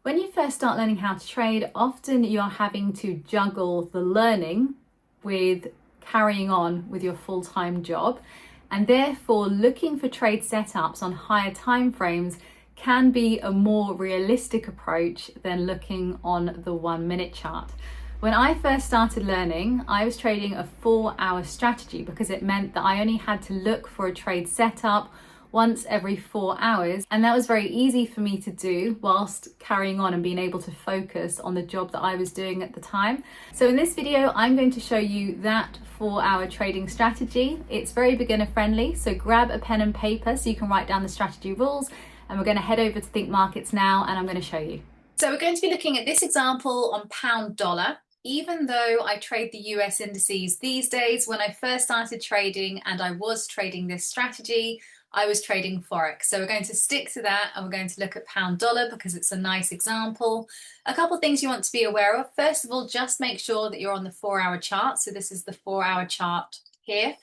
When you first start learning how to trade, often you're having to juggle the learning with carrying on with your full-time job, and therefore looking for trade setups on higher time frames can be a more realistic approach than looking on the 1 minute chart. When I first started learning, I was trading a 4-hour strategy because it meant that I only had to look for a trade setup once every 4 hours, and that was very easy for me to do whilst carrying on and being able to focus on the job that I was doing at the time. So in this video, I'm going to show you that 4-hour trading strategy. It's very beginner friendly, so grab a pen and paper so you can write down the strategy rules, and we're going to head over to ThinkMarkets now and I'm going to show you. So we're going to be looking at this example on pound dollar. Even though I trade the US indices these days, when I first started trading and I was trading this strategy, I was trading Forex. So we're going to stick to that and we're going to look at pound dollar because it's a nice example. A couple of things you want to be aware of. First of all, just make sure that you're on the 4-hour chart. So this is the 4-hour chart here.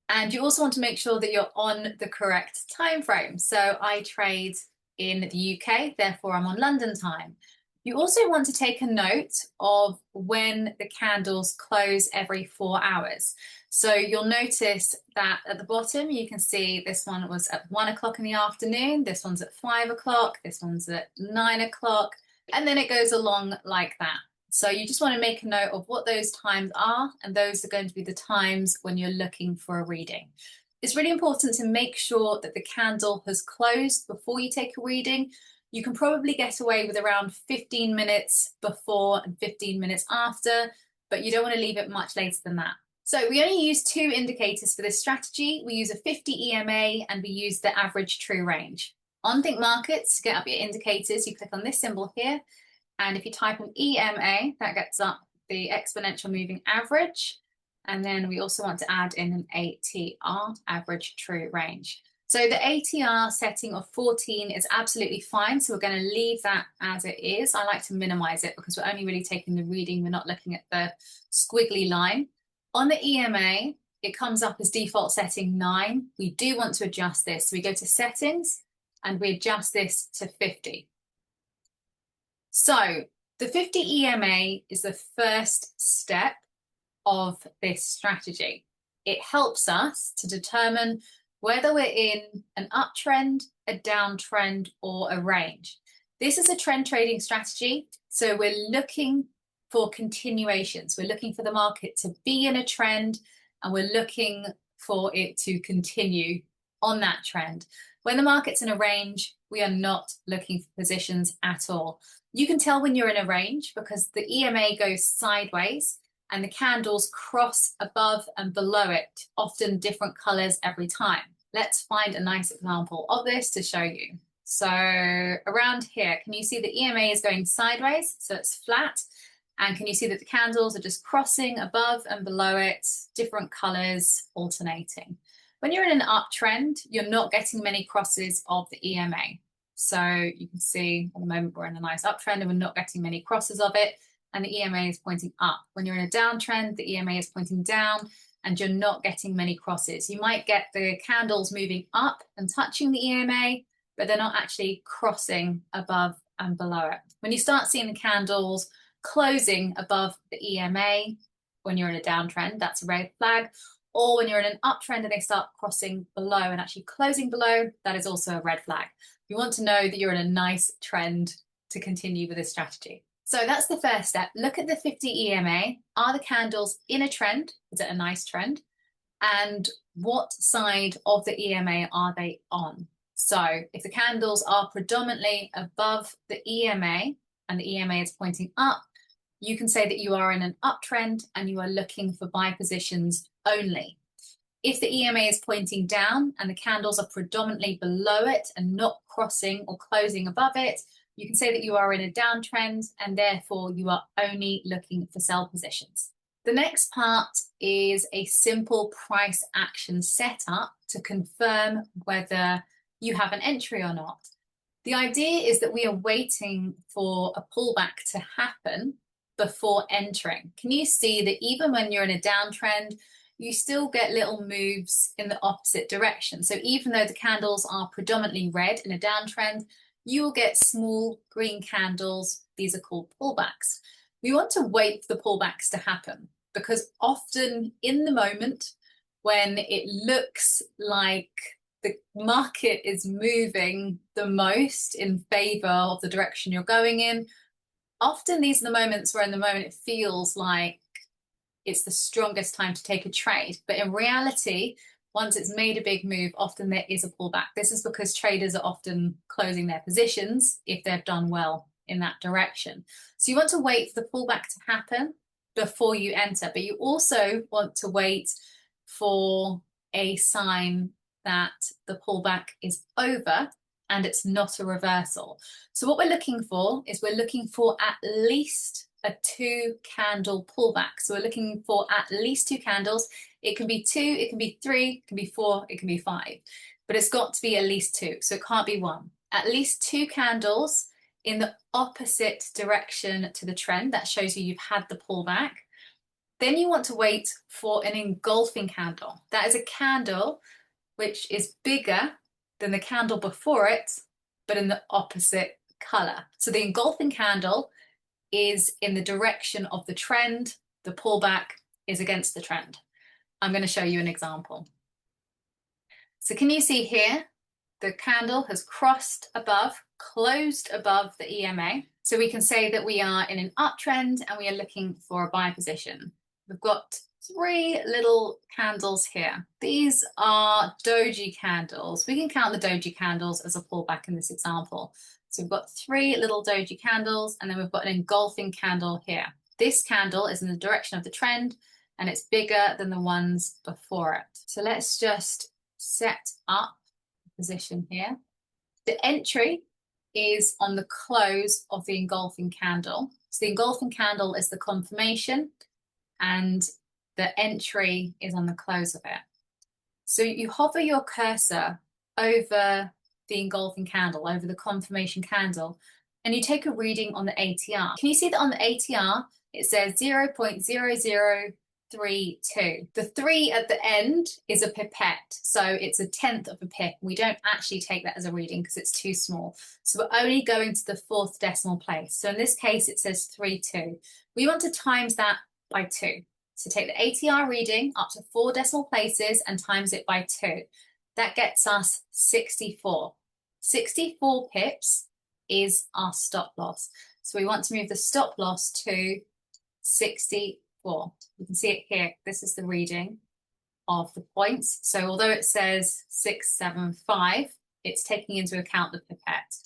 And you also want to make sure that you're on the correct time frame. So I trade in the UK, therefore I'm on London time. You also want to take a note of when the candles close every 4 hours. So you'll notice that at the bottom, you can see this one was at 1 o'clock in the afternoon, this one's at 5 o'clock, this one's at 9 o'clock, and then it goes along like that. So you just want to make a note of what those times are, and those are going to be the times when you're looking for a reading. It's really important to make sure that the candle has closed before you take a reading. You can probably get away with around 15 minutes before and 15 minutes after, but you don't want to leave it much later than that. So we only use 2 indicators for this strategy. We use a 50 EMA and we use the average true range. On ThinkMarkets, to get up your indicators, you click on this symbol here. And if you type in EMA, that gets up the exponential moving average. And then we also want to add in an ATR, average true range. So the ATR setting of 14 is absolutely fine. So we're going to leave that as it is. I like to minimize it because we're only really taking the reading. We're not looking at the squiggly line. On the EMA, it comes up as default setting 9. We do want to adjust this. So we go to settings and we adjust this to 50. So the 50 EMA is the first step of this strategy. It helps us to determine whether we're in an uptrend, a downtrend, or a range. This is a trend trading strategy, so we're looking for continuations. We're looking for the market to be in a trend, and we're looking for it to continue on that trend. When the market's in a range, we are not looking for positions at all. You can tell when you're in a range because the EMA goes sideways and the candles cross above and below it, often different colors every time. Let's find a nice example of this to show you. So around here, can you see the EMA is going sideways? So it's flat. And can you see that the candles are just crossing above and below it, different colors alternating? When you're in an uptrend, you're not getting many crosses of the EMA. So you can see at the moment we're in a nice uptrend and we're not getting many crosses of it. And the EMA is pointing up. When you're in a downtrend, the EMA is pointing down and you're not getting many crosses. You might get the candles moving up and touching the EMA, but they're not actually crossing above and below it. When you start seeing the candles closing above the EMA, when you're in a downtrend, that's a red flag. Or when you're in an uptrend and they start crossing below and actually closing below, that is also a red flag. You want to know that you're in a nice trend to continue with this strategy. So that's the first step. Look at the 50 EMA. Are the candles in a trend? Is it a nice trend? And what side of the EMA are they on? So if the candles are predominantly above the EMA and the EMA is pointing up, you can say that you are in an uptrend and you are looking for buy positions only. If the EMA is pointing down and the candles are predominantly below it and not crossing or closing above it, you can say that you are in a downtrend and therefore you are only looking for sell positions. The next part is a simple price action setup to confirm whether you have an entry or not. The idea is that we are waiting for a pullback to happen before entering. Can you see that even when you're in a downtrend, you still get little moves in the opposite direction? So even though the candles are predominantly red in a downtrend, you will get small green candles. These are called pullbacks. We want to wait for the pullbacks to happen because often in the moment when it looks like the market is moving the most in favor of the direction you're going in, often these are the moments where in the moment it feels like it's the strongest time to take a trade. But in reality, once it's made a big move, often there is a pullback. This is because traders are often closing their positions if they've done well in that direction. So you want to wait for the pullback to happen before you enter, but you also want to wait for a sign that the pullback is over and it's not a reversal. So what we're looking for is we're looking for at least a 2 candle pullback. So we're looking for at least 2 candles. It can be 2, it can be 3, it can be 4, it can be 5, but it's got to be at least 2. So it can't be 1. At least 2 candles in the opposite direction to the trend. That shows you've had the pullback. Then you want to wait for an engulfing candle. That is a candle which is bigger than the candle before it, but in the opposite color. So the engulfing candle is in the direction of the trend. The pullback is against the trend. I'm going to show you an example. So can you see here, the candle has crossed above, closed above the EMA. So we can say that we are in an uptrend and we are looking for a buy position. We've got 3 little candles here. These are doji candles. We can count the doji candles as a pullback in this example. So we've got 3 little doji candles, and then we've got an engulfing candle here. This candle is in the direction of the trend, and it's bigger than the ones before it. So let's just set up the position here. The entry is on the close of the engulfing candle. So the engulfing candle is the confirmation, and the entry is on the close of it. So you hover your cursor over the engulfing candle, over the confirmation candle, and you take a reading on the ATR. Can you see that on the ATR, it says 0.0032. The 3 at the end is a pipette, so it's a 1/10 of a pip. We don't actually take that as a reading because it's too small. So we're only going to the 4th decimal place. So in this case, it says 3.2. We want to times that by 2. So take the ATR reading up to 4 decimal places and times it by 2. That gets us 64. 64 pips is our stop loss. So we want to move the stop loss to 64. You can see it here. This is the reading of the points. So although it says 675, it's taking into account the pipette.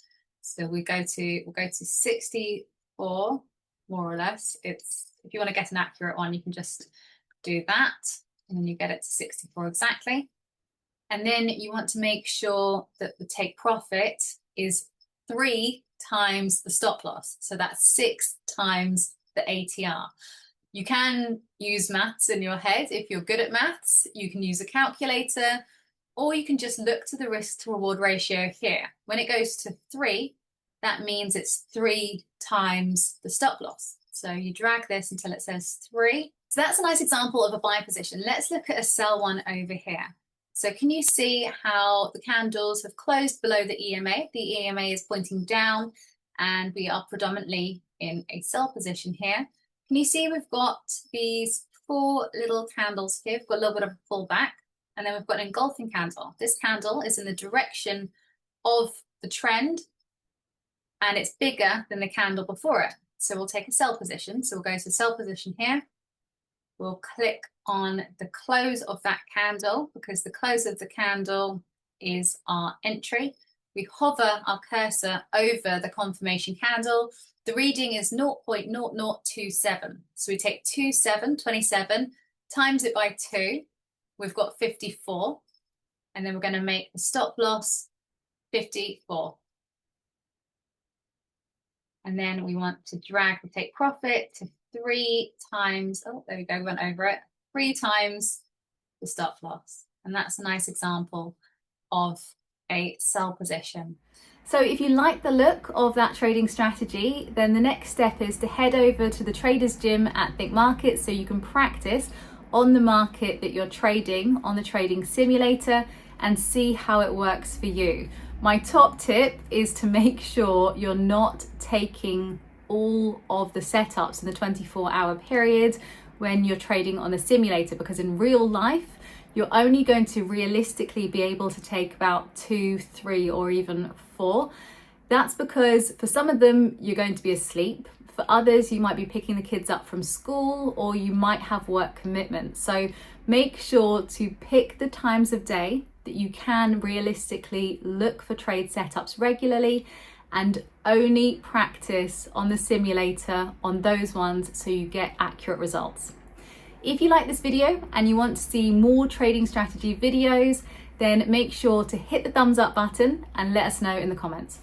So we'll go to 64, more or less. It's, if you want to get an accurate one, you can just do that, and then you get it to 64 exactly. And then you want to make sure that the take profit is 3 times the stop loss. So that's 6 times the ATR. You can use maths in your head. If you're good at maths, you can use a calculator, or you can just look to the risk to reward ratio here. When it goes to 3, that means it's 3 times the stop loss. So you drag this until it says 3. So that's a nice example of a buy position. Let's look at a sell one over here. So can you see how the candles have closed below the EMA? The EMA is pointing down and we are predominantly in a sell position here. Can you see we've got these 4 little candles here? We've got a little bit of a pullback, and then we've got an engulfing candle. This candle is in the direction of the trend and it's bigger than the candle before it. So we'll take a sell position. So we'll go to sell position here. We'll click on the close of that candle because the close of the candle is our entry. We hover our cursor over the confirmation candle. The reading is 0.0027. So we take 27, times it by 2. We've got 54. And then we're going to make the stop loss 54. And then we want to drag the take profit to 3 times, oh, there we go, we went over it, 3 times the stop loss. And that's a nice example of a sell position. So if you like the look of that trading strategy, then the next step is to head over to the Traders Gym at ThinkMarkets so you can practice on the market that you're trading on the trading simulator and see how it works for you. My top tip is to make sure you're not taking all of the setups in the 24-hour period when you're trading on the simulator, because in real life, you're only going to realistically be able to take about 2, 3, or even 4. That's because for some of them, you're going to be asleep. For others, you might be picking the kids up from school, or you might have work commitments. So make sure to pick the times of day that you can realistically look for trade setups regularly, and only practice on the simulator on those ones so you get accurate results. If you like this video and you want to see more trading strategy videos, then make sure to hit the thumbs up button and let us know in the comments.